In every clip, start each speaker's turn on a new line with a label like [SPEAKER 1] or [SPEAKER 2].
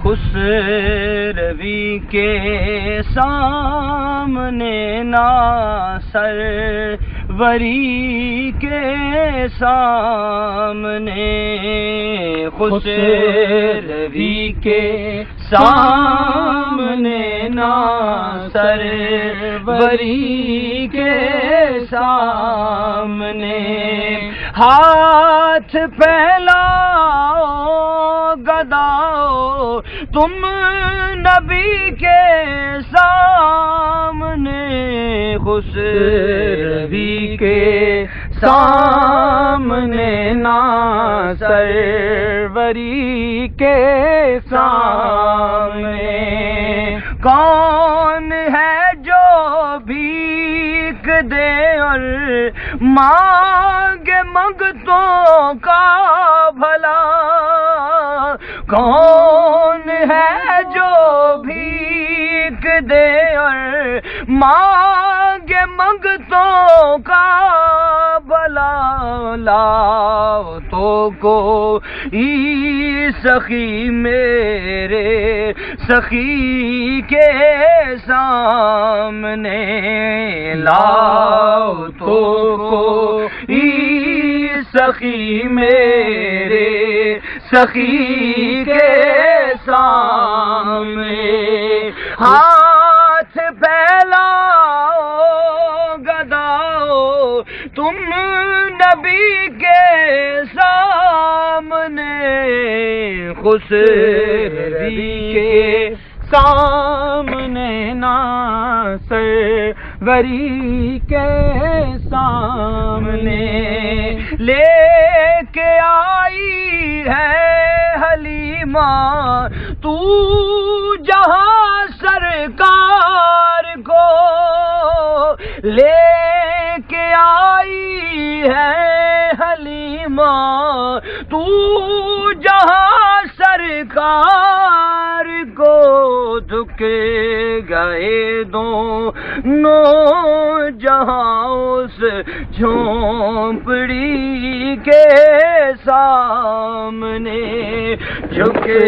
[SPEAKER 1] خسروی کے سامنے نا سروری کے سامنے، خسروی کے سامنے نا سروری کے سامنے، ہاتھ پھیلاؤ گداؤ تم نبی کے سامنے، خسروی کے سامنے نا سروری کے سامنے، کون ہے جو بھیک دے اور مانگے منگتوں کا بھلا، کون ہے جو بھیک دے اور مانگے منگتوں کا بھلا، لاؤ تو کوئی سخی میرے سخی کے سامنے، لاؤ تو کوئی سخی میرے سخی کے سامنے، ہاتھ پھیلاؤ گداؤ تم نبی کے سامنے، خسروی کے سامنے نا سروری کے سامنے، لے کے آئی ہے حلیمہ تو جہاں سرکار کو، لے کے آئی ہے حلیمہ تو جہاں سرکار کو، جھکے گئے دونوں جہاں اس جھونپڑی کے سامنے، جھکے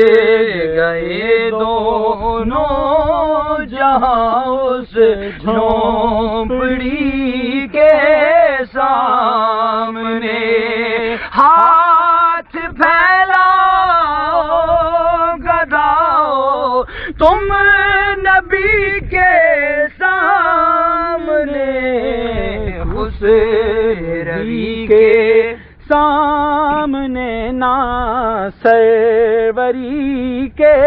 [SPEAKER 1] گئے دونوں جہاں اس جھونپڑی کے سامنے، ہاتھ پھیلاؤ گداؤ تم نبی کے سامنے، خسروی کے سامنے نا سروری کے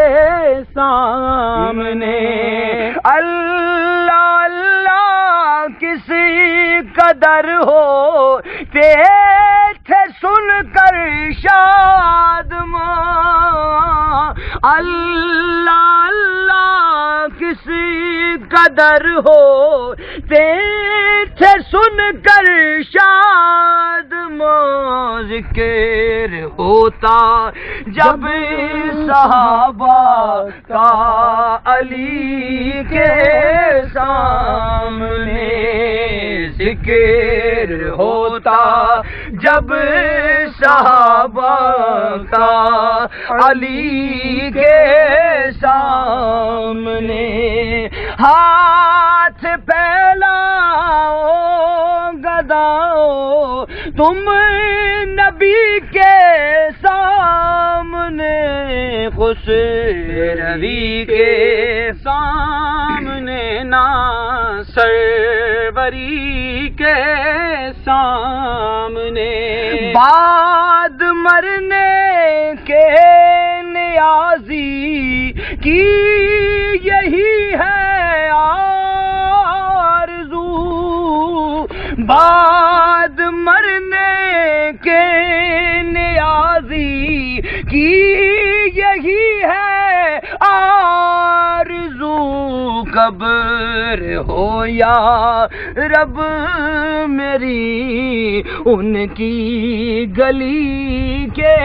[SPEAKER 1] سامنے، اللہ اللہ کسی قدر ہو تھے سن کر شادماں، اللہ اللہ کسی قدر ہو تھے سن کر شادماں، ذکر ہوتا جب صحابہ کا علی کے سامنے، ذکر ہوتا جب صحابہ کا علی کے سامنے، ہاتھ پھیلاؤ گداؤ تم نبی کے سامنے، خسروی کے سامنے نا سروری کے سامنے، بعد مرنے کے نیازی کی یہی ہے آرزو، بعد مرنے کے نیازی کی یہی ہے آرزو، قبر ہو یا رب میری ان کی گلی کے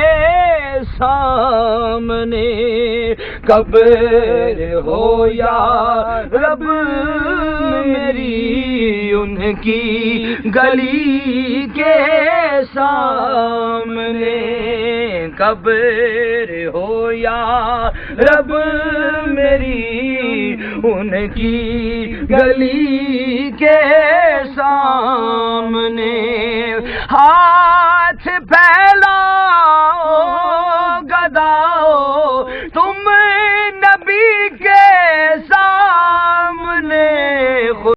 [SPEAKER 1] سامنے قبر ہو یا رب میری ان کی گلی کے سامنے قبر ہو یا رب میری ان کی گلی کے سامنے ہاتھ پھیلاؤ گداؤ تم